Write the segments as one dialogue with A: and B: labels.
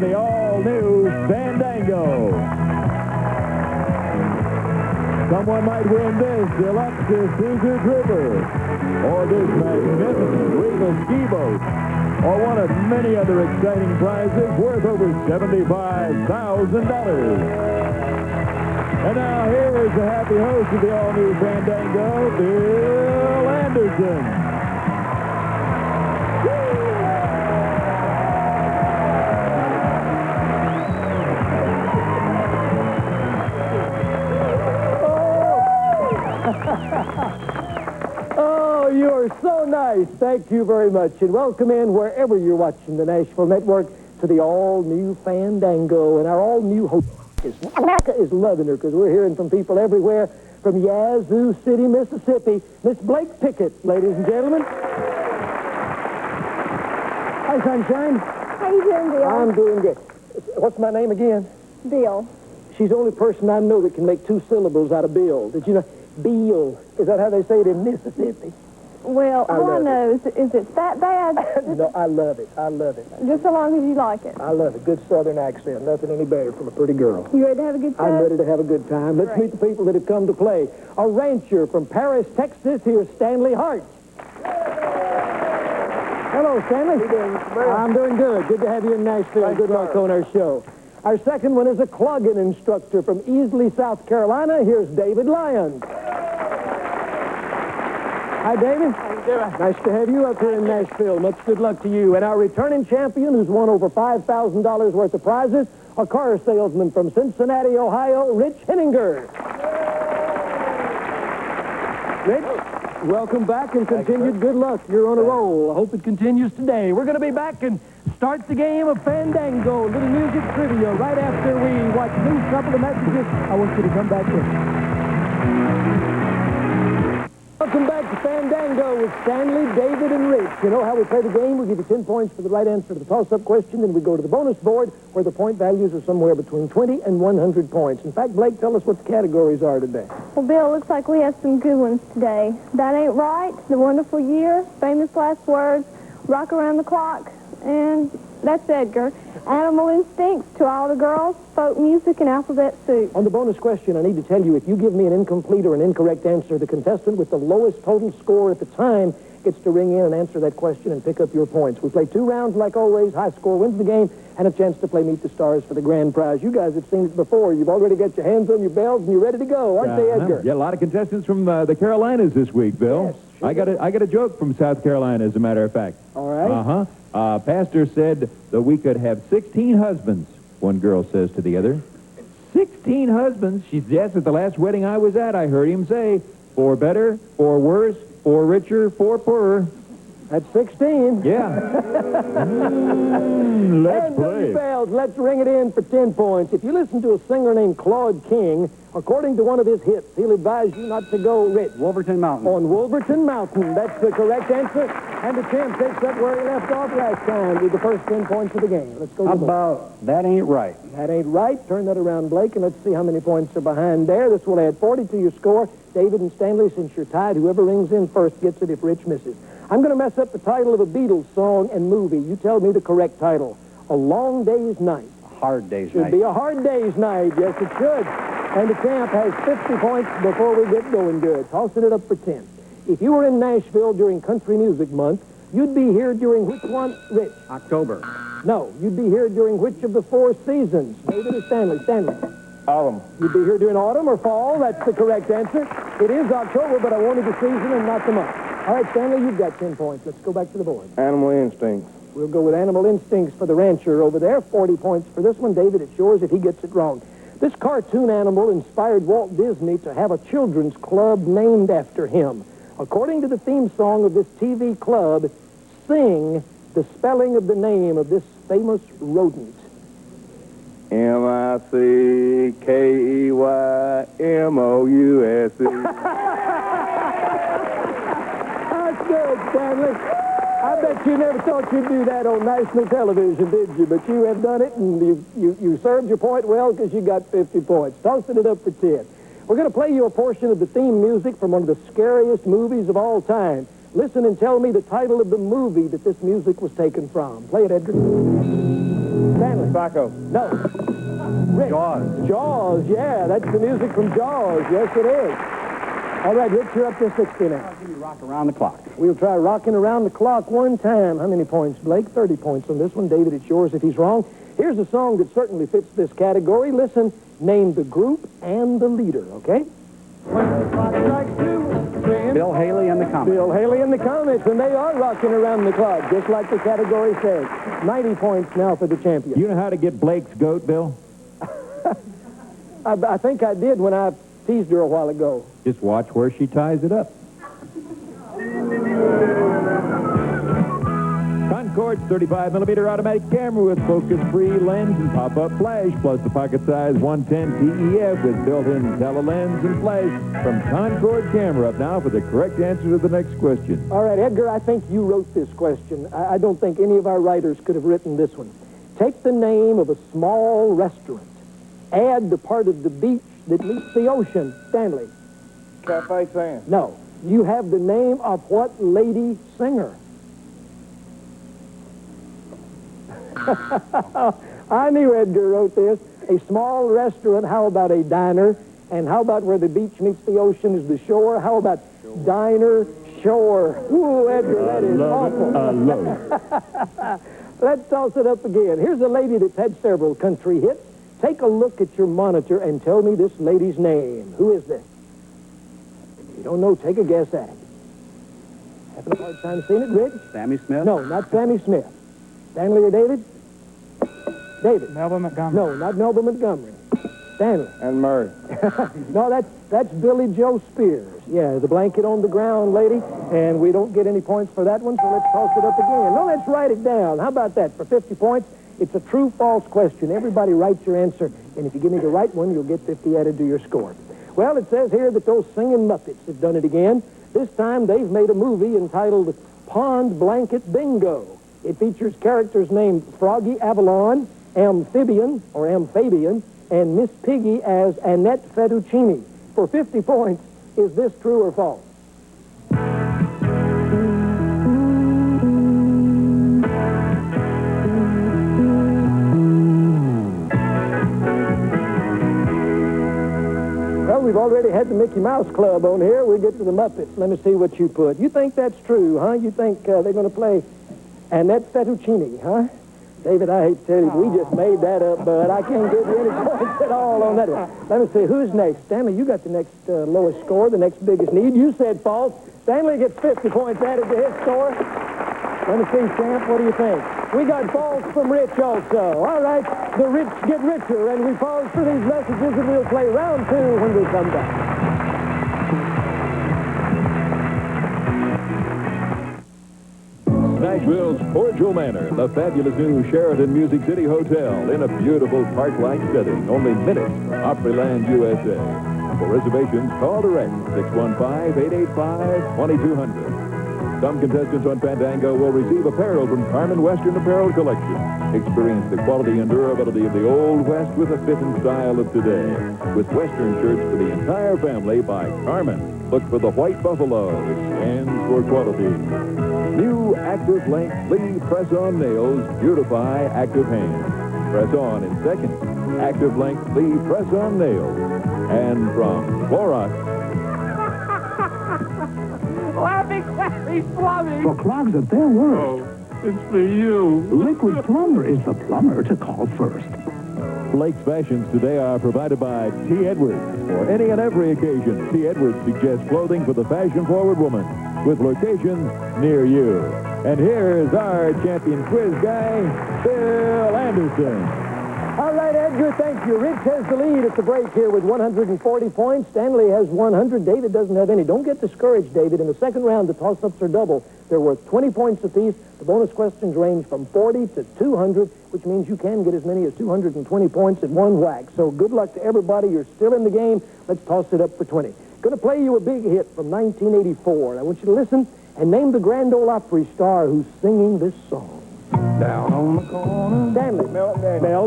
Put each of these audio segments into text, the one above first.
A: The all-new Fandango. Someone might win this deluxe Isuzu Trooper, or this magnificent Regal ski boat, or one of many other exciting prizes worth over $75,000. And now here is the happy host of the all-new Fandango, Bill Anderson.
B: Oh, you are so nice. Thank you very much. And welcome in wherever you're watching the Nashville Network to the all-new Fandango. And our all-new host is loving her because we're hearing from people everywhere from Yazoo City, Mississippi. Miss Blake Pickett, ladies and gentlemen. Hi, Sunshine.
C: How you doing, Bill?
B: I'm doing good. What's my name again?
C: Bill.
B: She's the only person I know that can make two syllables out of Bill. Did you know? Bill. Is that how they say it in Mississippi?
C: Well, all I know is it's that bad.
B: No, I love it. I love it.
C: Just so long as you like it.
B: I love it. Good Southern accent. Nothing any better from a pretty girl.
C: You ready to have a good time?
B: I'm ready to have a good time. Let's meet the people that have come to play. A rancher from Paris, Texas. Here's Stanley Hart. Hello, Stanley. How you doing, Mr. Bill? I'm doing good. Good to have you in Nashville.
D: Thanks,
B: good luck on our show. Our second one is a clogging instructor from Easley, South Carolina. Here's David Lyons. Hi, David.
D: How you doing?
B: Nice to have you up here in Nashville. Much good luck to you. And our returning champion, who's won over $5,000 worth of prizes, a car salesman from Cincinnati, Ohio, Rich Henninger. Rich, welcome back and continued good luck. You're on a roll. I hope it continues today. We're going to be back and start the game of Fandango, little music trivia, right after we watch these couple of messages. I want you to come back in. Welcome back to Fandango with Stanley, David, and Rich. You know how we play the game? We give you 10 points for the right answer to the toss-up question, then we go to the bonus board where the point values are somewhere between 20 and 100 points. In fact, Blake, tell us what the categories are today.
C: Well, Bill, looks like we have some good ones today. That Ain't Right, The Wonderful Year, Famous Last Words, Rock Around the Clock, and that's Edgar. Animal Instincts, To All the Girls, Folk Music, and Alphabet Soup.
B: On the bonus question, I need to tell you, if you give me an incomplete or an incorrect answer, the contestant with the lowest total score at the time gets to ring in and answer that question and pick up your points. We play 2 rounds like always. High score wins the game, and a chance to play Meet the Stars for the grand prize. You guys have seen it before. You've already got your hands on your bells, and you're ready to go, aren't they, Edgar?
A: Yeah, a lot of contestants from the Carolinas this week, Bill.
B: Yes, sure.
A: I got a joke from South Carolina, as a matter of fact.
B: All right.
A: Pastor said that we could have 16 husbands, one girl says to the other. 16 husbands? She says, yes, at the last wedding I was at, I heard him say, 4 better, 4 worse, 4 richer, 4 poorer.
B: That's 16.
A: Yeah. Let's
B: Hands on
A: play.
B: your bells. Let's ring it in for 10 points. If you listen to a singer named Claude King, according to one of his hits, he'll advise you not to go rich.
D: Wolverton Mountain.
B: On Wolverton Mountain. That's the correct answer. And the champ takes up where he left off last time with the first 10 points of the game. Let's go to
D: How
B: the board.
D: about That Ain't Right?
B: That ain't right. Turn that around, Blake, and let's see how many points are behind there. This will add 40 to your score. David and Stanley, since you're tied, whoever rings in first gets it if Rich misses. I'm going to mess up the title of a Beatles song and movie. You tell me the correct title. A Long Day's Night.
D: A Hard Day's
B: Should
D: Night.
B: be A Hard Day's Night. Yes, it should. And the champ has 50 points before we get going good. Tossing it up for 10. If you were in Nashville during Country Music Month, you'd be here during which one, Rich?
D: October.
B: No, you'd be here during which of the 4 seasons? David or Stanley? Stanley.
D: Autumn.
B: You'd be here during autumn or fall. That's the correct answer. It is October, but I wanted the season and not the month. All right, Stanley, you've got 10 points. Let's go back to the board.
D: Animal Instincts.
B: We'll go with Animal Instincts for the rancher over there. 40 points for this one. David, it's yours if he gets it wrong. This cartoon animal inspired Walt Disney to have a children's club named after him. According to the theme song of this TV club, sing the spelling of the name of this famous rodent.
D: M-I-C-K-E-Y-M-O-U-S-E.
B: That's good, Stanley. I bet you never thought you'd do that on national television, did you? But you have done it, and you served your point well because you got 50 points. Tossing it up for 10. We're going to play you a portion of the theme music from one of the scariest movies of all time. Listen and tell me the title of the movie that this music was taken from. Play it, Edgar. Stanley.
D: Psycho.
B: No. Rich.
D: Jaws.
B: Jaws, yeah. That's the music from Jaws. Yes, it is. All right, Rich, you're up to 60 now.
D: Give me Rock Around the Clock.
B: We'll try rocking around the clock one time. How many points, Blake? 30 points on this one. David, it's yours if he's wrong. Here's a song that certainly fits this category. Listen, name the group and the leader, okay?
D: Bill Haley and the Comets.
B: Bill Haley and the Comets, and they are rocking around the clock, just like the category says. 90 points now for the champion.
A: You know how to get Blake's goat, Bill?
B: I think I did when I teased her a while ago.
A: Just watch where she ties it up. Concord's 35mm automatic camera with focus-free lens and pop-up flash, plus the pocket-size 110 TEF with built-in tele-lens and flash from Concord Camera. Up now for the correct answer to the next question.
B: All right, Edgar, I think you wrote this question. I don't think any of our writers could have written this one. Take the name of a small restaurant. Add the part of the beach that meets the ocean. Stanley.
D: Cafe Sam.
B: No. You have the name of what lady singer? I knew Edgar wrote this. A small restaurant. How about a diner? And how about where the beach meets the ocean is the shore? How about diner, shore? Ooh, Edgar, that is awful.
A: I love it.
B: Let's toss it up again. Here's a lady that's had several country hits. Take a look at your monitor and tell me this lady's name. Who is this? If you don't know, take a guess at it. Having a hard time seeing it, Rich?
D: Sammy Smith.
B: No, not Sammy Smith. Stanley or David? David.
D: Melba Montgomery.
B: No, not Melba Montgomery. Stanley.
D: And Murray.
B: No, that's Billy Joe Spears. Yeah, the blanket on the ground lady. And we don't get any points for that one, so let's toss it up again. No, let's write it down. How about that? For 50 points, it's a true-false question. Everybody writes your answer, and if you give me the right one, you'll get 50 added to your score. Well, it says here that those singing Muppets have done it again. This time, they've made a movie entitled Pond Blanket Bingo. It features characters named Froggy Avalon, Amphibian, and Miss Piggy as Annette Fettuccine. For 50 points, is this true or false? Well, we've already had the Mickey Mouse Club on here. We'll get to the Muppets. Let me see what you put. You think that's true, huh? You think they're going to play Annette Fettuccine, huh? David, I hate to tell you, we just made that up, bud. I can't give you any points at all on that one. Let me see, who's next? Stanley, you got the next lowest score, the next biggest need. You said false. Stanley gets 50 points added to his score. Let me see, Champ, what do you think? We got false from Rich also. All right, the rich get richer, and we pause for these messages, and we'll play round two when we come back.
A: Nashville's Cordial Manor, the fabulous new Sheraton Music City Hotel in a beautiful park-like setting, only minutes from Opryland, USA. For reservations, call direct 615-885-2200. Some contestants on Fandango will receive apparel from Carmen Western Apparel Collection. Experience the quality and durability of the Old West with the fit and style of today. With Western shirts for the entire family by Carmen. Look for the white buffalo, which stands for quality. New Active Length Lee Press-On Nails beautify active hands. Press on in seconds. Active Length Lee Press-On Nails. And from Clorox.
E: Laughing, Larry, slumming.
F: For clogs at their worst,
E: Oh, it's for you.
F: Liquid Plumber is the plumber to call first.
A: Blake's fashions today are provided by T. Edwards. For any and every occasion, T. Edwards suggests clothing for the fashion-forward woman with locations near you. And here's our champion quiz guy, Bill Anderson.
B: All right, Edgar, thank you. Rich has the lead at the break here with 140 points. Stanley has 100. David doesn't have any. Don't get discouraged, David. In the second round, the toss-ups are double. They're worth 20 points apiece. The bonus questions range from 40 to 200, which means you can get as many as 220 points at one whack. So good luck to everybody. You're still in the game. Let's toss it up for 20. Going to play you a big hit from 1984. I want you to listen and name the Grand Ole Opry star who's singing this song.
D: Down on the corner.
B: Stanley. Mel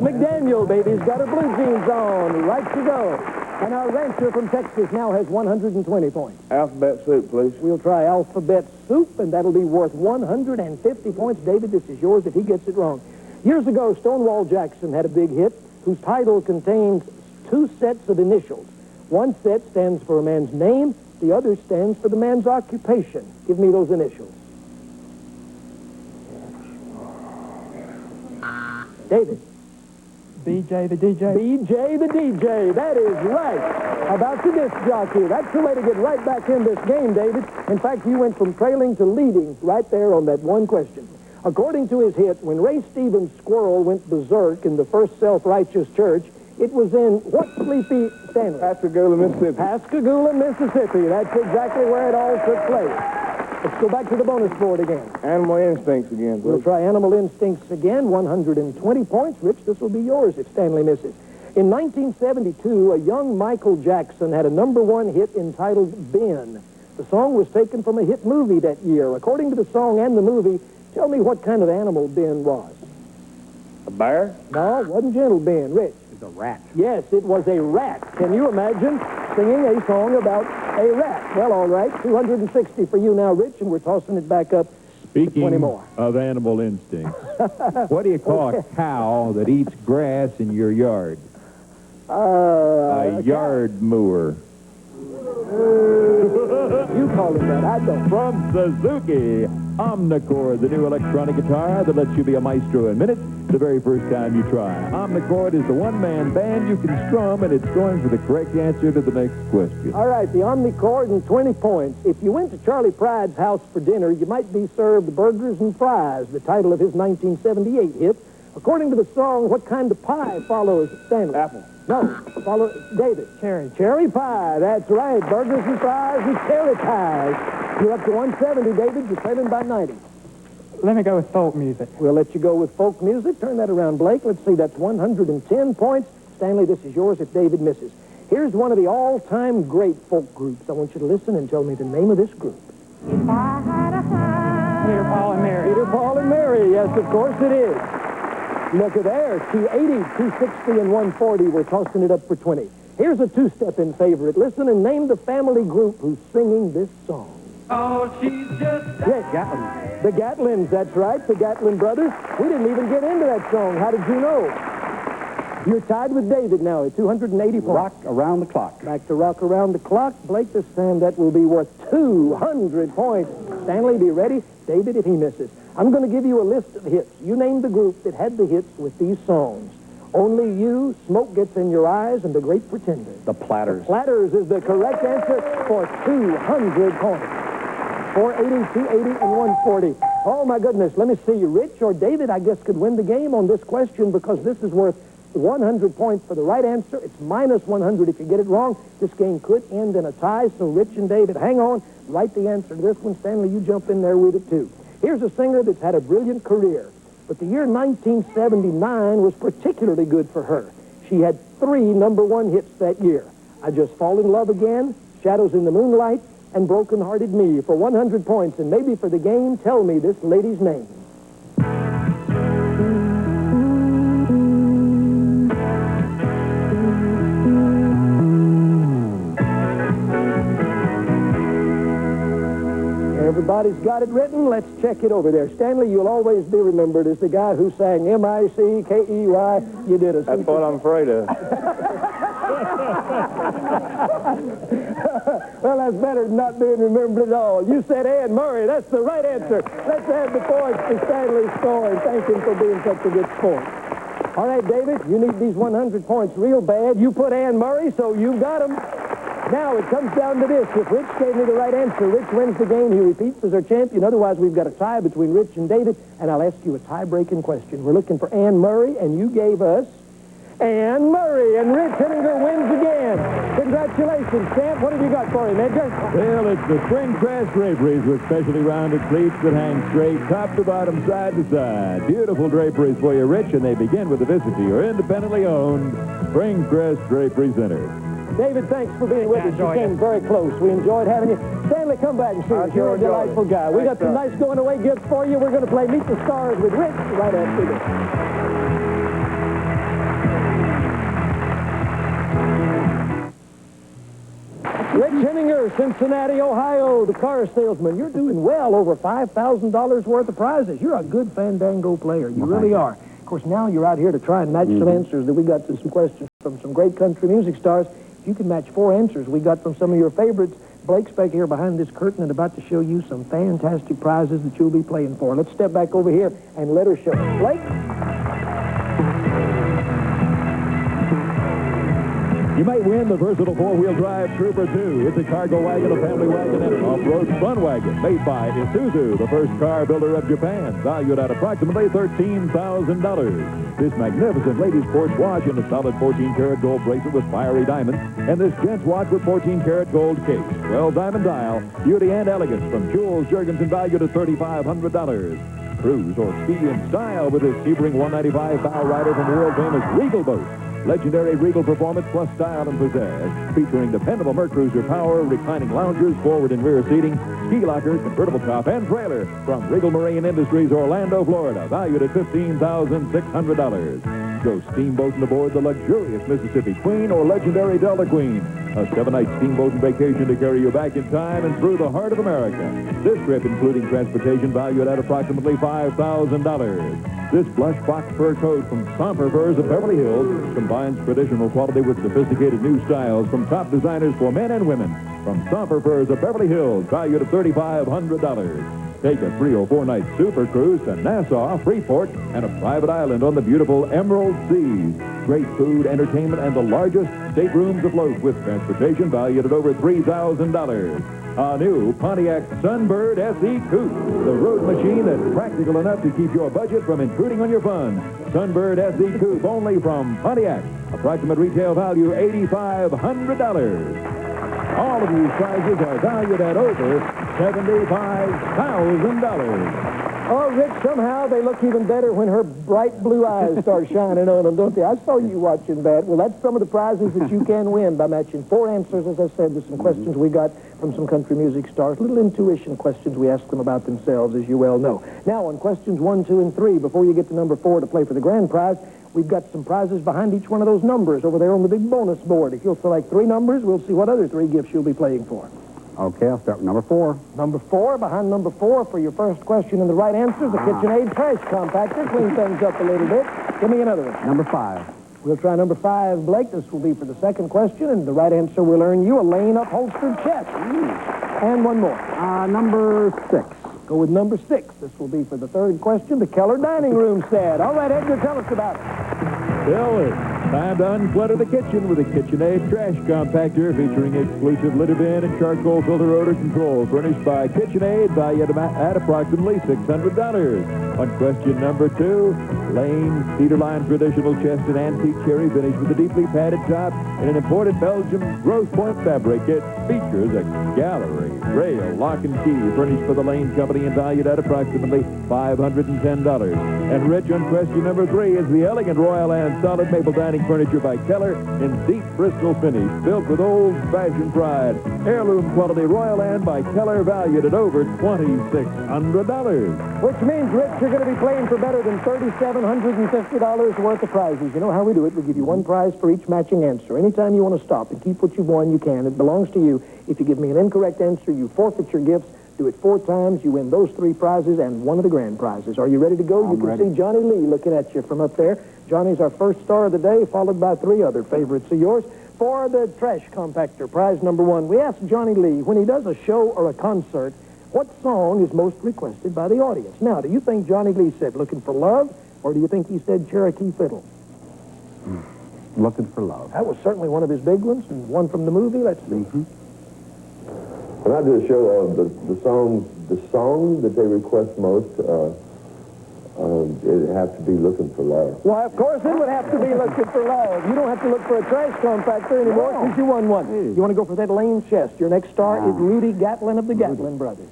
B: McDaniel, baby. He's got her blue jeans on. Right to go. And our rancher from Texas now has 120 points.
D: Alphabet soup, please.
B: We'll try alphabet soup, and that'll be worth 150 points. David, this is yours if he gets it wrong. Years ago, Stonewall Jackson had a big hit whose title contains two sets of initials. One set stands for a man's name, the other stands for the man's occupation. Give me those initials. David.
E: BJ the DJ.
B: BJ the DJ. That is right. How about the disc jockey? That's the way to get right back in this game, David. In fact, you went from trailing to leading right there on that one question. According to his hit, when Ray Stevens' squirrel went berserk in the first self-righteous church, it was in what sleepy Stanley?
D: Pascagoula, Mississippi.
B: Pascagoula, Mississippi. That's exactly where it all took place. Let's go back to the bonus board again.
D: Animal instincts again.
B: We'll try Animal Instincts again. 120 points. Rich, this will be yours if Stanley misses. In 1972, a young Michael Jackson had a #1 hit entitled Ben. The song was taken from a hit movie that year. According to the song and the movie, tell me what kind of animal Ben was.
D: A bear?
B: No, it wasn't gentle Ben. Rich.
D: It's a rat.
B: Yes, it was a rat. Can you imagine singing a song about a rat? Well, all right. 260 for you now, Rich, and we're tossing it back up.
A: Speaking
B: 20 more.
A: of animal instincts, what do you call a cow that eats grass in your yard? A yard mower.
B: You call it that. I don't.
A: From Suzuki, Omnichord, the new electronic guitar that lets you be a maestro in minutes the very first time you try. Omnichord is the one-man band you can strum, and it's going for the correct answer to the next question.
B: All right, the Omnichord and 20 points. If you went to Charlie Pride's house for dinner, you might be served burgers and fries, the title of his 1978 hit. According to the song, what kind of pie follows Stanley?
D: Apple.
B: No, follow David.
E: Cherry.
B: Cherry pie, that's right. Burgers and fries and cherry pies. You're up to 170, David. You're trailing by 90.
E: Let me go with folk music.
B: We'll let you go with folk music. Turn that around, Blake. Let's see, that's 110 points. Stanley, this is yours if David misses. Here's one of the all-time great folk groups. I want you to listen and tell me the name of this group.
E: Peter, Paul, and Mary.
B: Peter, Paul, and Mary. Yes, of course it is. Look at there. 280, 260, and 140. We're tossing it up for 20. Here's a two-step-in favorite. Listen and name the family group who's singing this song.
E: Oh, she's just...
B: Yes, Gatlin. The Gatlins, that's right. The Gatlin brothers. We didn't even get into that song. How did you know? You're tied with David now at 280 points.
D: Rock around the clock.
B: Back to Rock Around the Clock. Blake, this time that will be worth 200 points. Stanley, be ready. David, if he misses. I'm going to give you a list of hits. You name the group that had the hits with these songs. Only You, Smoke Gets in Your Eyes, and The Great Pretender.
D: The Platters.
B: Platters is the correct answer for 200 points. 480, 280, and 140. Oh, my goodness. Let me see. Rich or David, I guess, could win the game on this question because this is worth 100 points for the right answer. It's minus 100 if you get it wrong. This game could end in a tie, so Rich and David, hang on. Write the answer to this one. Stanley, you jump in there with it, too. Here's a singer that's had a brilliant career, but the year 1979 was particularly good for her. She had 3 #1 hits that year. I Just Fall in Love Again, Shadows in the Moonlight, and Broken Hearted Me. For 100 points, and maybe for the game, tell me this lady's name. Everybody's got it written. Let's check it over there. Stanley, you'll always be remembered as the guy who sang M-I-C-K-E-Y. You did a
D: That's what I'm afraid of.
B: Well, that's better than not being remembered at all. You said Ann Murray. That's the right answer. Let's add the points to Stanley's score and thank him for being such a good sport. All right, David, you need these 100 points real bad. You put Ann Murray, so you've got them. Now, it comes down to this. If Rich gave me the right answer, Rich wins the game. He repeats as our champion. Otherwise, we've got a tie between Rich and David, and I'll ask you a tie-breaking question. We're looking for Ann Murray, and you gave us Ann Murray, and Rich Hittinger wins again. Congratulations, champ. What have you got for him, Edgar?
A: Well, it's the spring press draperies with specially rounded pleats that hang straight, top to bottom, side to side. Beautiful draperies for you, Rich, and they begin with a visit to your independently owned Spring Press Drapery Center.
B: David, thanks for being with us. You came very close. We enjoyed having you. Stanley, come back and see us. You're a delightful guy. We got some nice going-away gifts for you. We're going to play Meet the Stars with Rich right after this. Rich Hittinger, Cincinnati, Ohio, the car salesman. You're doing well, over $5,000 worth of prizes. You're a good Fandango player. You really are. Of course, now you're out here to try and match some answers that we got to some questions from some great country music stars. If you can match 4 answers we got from some of your favorites, Blake's back here behind this curtain and about to show you some fantastic prizes that you'll be playing for. Let's step back over here and let her show. Blake?
A: You might win the versatile 4-wheel drive Trooper 2. It's a cargo wagon, a family wagon, and an off-road fun wagon made by Isuzu, the first car builder of Japan, valued at approximately $13,000. This magnificent ladies' sports watch in a solid 14-karat gold bracelet with fiery diamonds, and this gents' watch with 14-karat gold case, 12-diamond dial, beauty and elegance from Jules Jurgensen, valued at $3,500. Cruise or ski in style with this Sebring 195 bow rider from world-famous Regal boat. Legendary Regal performance plus style and pizzazz, featuring dependable Mercruiser power, reclining loungers, forward and rear seating, ski locker, convertible top, and trailer from Regal Marine Industries, Orlando, Florida, valued at $15,600. Go steamboating aboard the luxurious Mississippi Queen or legendary Delta Queen, a 7-night steamboating vacation to carry you back in time and through the heart of America. This trip, including transportation, valued at approximately $5,000. This blush fox fur coat from Somper Furs of Beverly Hills combines traditional quality with sophisticated new styles from top designers for men and women. From Somper Furs of Beverly Hills, valued at $3,500. Take a 3 or 4 night super cruise to Nassau, Freeport, and a private island on the beautiful Emerald Seas. Great food, entertainment, and the largest staterooms afloat with transportation valued at over $3,000. A new Pontiac Sunbird SE Coupe, the road machine that's practical enough to keep your budget from intruding on your funds. Sunbird SE Coupe only from Pontiac. Approximate retail value $8,500. All of these prizes are valued at over $75,000.
B: Oh, Rick, somehow they look even better when her bright blue eyes start shining on them, don't they? I saw you watching that. Well, that's some of the prizes that you can win by matching 4 answers, as I said, to some questions we got from some country music stars. Little intuition questions we ask them about themselves, as you well know. Now, on questions 1, 2, and 3, before you get to number 4 to play for the grand prize, we've got some prizes behind each one of those numbers over there on the big bonus board. If you'll select 3 numbers, we'll see what other 3 gifts you'll be playing for.
D: Okay, I'll start with number 4.
B: Number 4, behind number 4 for your first question and the right answer, the KitchenAid trash compactor. Clean things up a little bit. Give me another one.
D: Number 5.
B: We'll try number 5, Blake. This will be for the second question, and the right answer will earn you a Lane upholstered chest. And one more.
D: Number 6.
B: Go with number 6. This will be for the third question, the Keller dining room set. All right, Edgar, tell us about it.
A: Bill, it's time to unclutter the kitchen with a KitchenAid trash compactor featuring exclusive litter bin and charcoal filter odor control, furnished by KitchenAid, valued at approximately $600. On question number 2, Lane Cedar-Line traditional chest and antique cherry finish with a deeply padded top and an imported Belgium Grosse Point fabric. It features a gallery rail lock and key furnished for the Lane Company and valued at approximately $510. And Rich, on question number 3 is the elegant Royal Anne solid maple dining furniture by Keller in deep Bristol finish, built with old-fashioned pride. Heirloom quality Royal Anne by Keller, valued at over $2,600.
B: Which means, Rich, you're going to be playing for better than $3,750 worth of prizes. You know how we do it. We give you 1 prize for each matching answer. Anytime you want to stop and keep what you've won, you can. It belongs to you. If you give me an incorrect answer, you forfeit your gifts. Do it 4 times. You win those 3 prizes and 1 of the grand prizes. Are you ready to go? You can see Johnny Lee looking at you from up there. Johnny's our first star of the day, followed by 3 other favorites of yours. For the trash compactor, prize number 1, we asked Johnny Lee, when he does a show or a concert, what song is most requested by the audience? Now, do you think Johnny Lee said Looking for Love, or do you think he said Cherokee Fiddle?
D: Looking for Love.
B: That was certainly one of his big ones, and one from the movie. Let's see.
G: When I do a show, the song that they request most, it'd have to be Looking for Love.
B: Why, of course it would have to be Looking for Love. You don't have to look for a trash compactor anymore because you won one. You want to go for that Lane chest. Your next star is Rudy Gatlin of the Gatlin Brothers.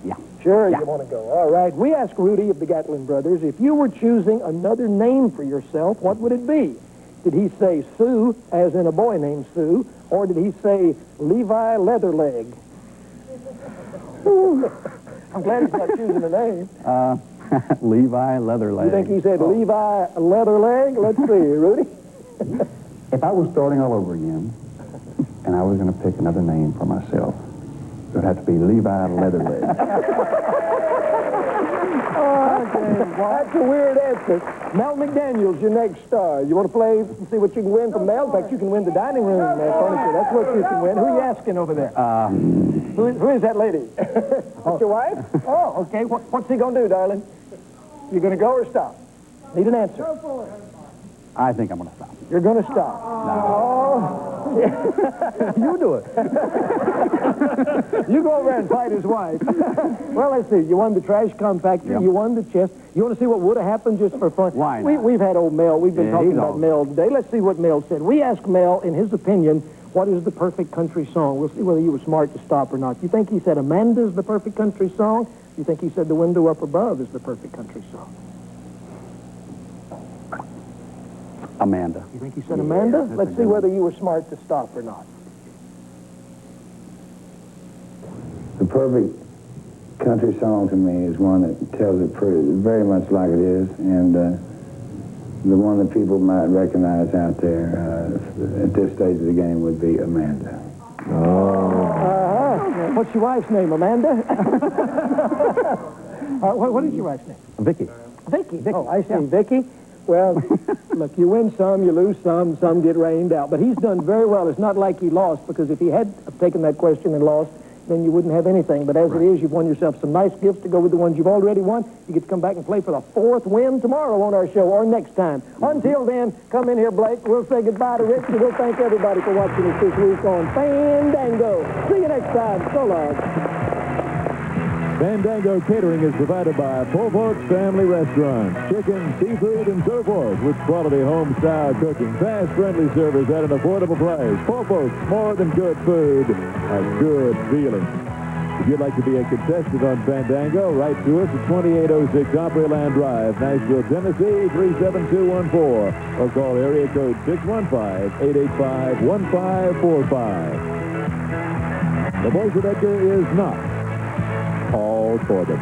D: Yeah.
B: Sure, you want to go. All right. We asked Rudy of the Gatlin Brothers, if you were choosing another name for yourself, what would it be? Did he say Sue, as in a boy named Sue, or did he say Levi Leatherleg? I'm glad he's not choosing a name.
D: Levi Leatherleg.
B: You think he said Levi Leatherleg? Let's see, Rudy.
H: If I was starting all over again, and I was going to pick another name for myself, it would have to be Levi Leatherleg.
B: That's a weird answer. Mel McDaniel's your next star. You want to play and see what you can win from Mel? In fact, you can win the dining room furniture. That's what you can win. Who are you asking over there? Who is that lady? That's your wife? Oh, okay. What's he going to do, darling? You going to go or stop? Need an answer.
D: I think I'm going to stop.
B: You're going to stop. Oh, you do it. You go over there and fight his wife. Well, let's see. You won the trash compactor.
D: Yep.
B: You won the chest. You want to see what would have happened just for fun?
D: Why not?
B: We've had old Mel. We've been
D: Yeah,
B: talking
D: he's
B: about
D: old.
B: Mel today. Let's see what Mel said. We asked Mel, in his opinion, what is the perfect country song? We'll see whether you were smart to stop or not. You think he said Amanda's the perfect country song? You think he said The Window Up Above is the perfect country song?
D: Amanda.
B: You think he said Amanda?
D: that's
B: Let's
D: a
B: see
D: good
B: whether you were smart to stop or not.
I: The perfect country song to me is one that tells it very much like it is, and the one that people might recognize out there at this stage of the game would be Amanda.
B: What's your wife's name, Amanda? What is your wife's name?
D: Vicky.
B: Vicky. Oh, I see. Vicky. Well, look, you win some, you lose some get rained out. But he's done very well. It's not like he lost, because if he had taken that question and lost, then you wouldn't have anything. But as it is, you've won yourself some nice gifts to go with the ones you've already won. You get to come back and play for the 4th win tomorrow on our show or next time. Until then, come in here, Blake. We'll say goodbye to Rich, and we'll thank everybody for watching us this week on Fandango. See you next time. So long.
A: Fandango Catering is provided by Paul Folks Family Restaurant. Chicken, seafood, and so forth with quality home-style cooking. Fast, friendly service at an affordable price. Paul Folks, more than good food, a good feeling. If you'd like to be a contestant on Fandango, write to us at 2806 Opryland Drive, Nashville, Tennessee, 37214. Or call area code 615-885-1545. The voice of Edgar is not all for them.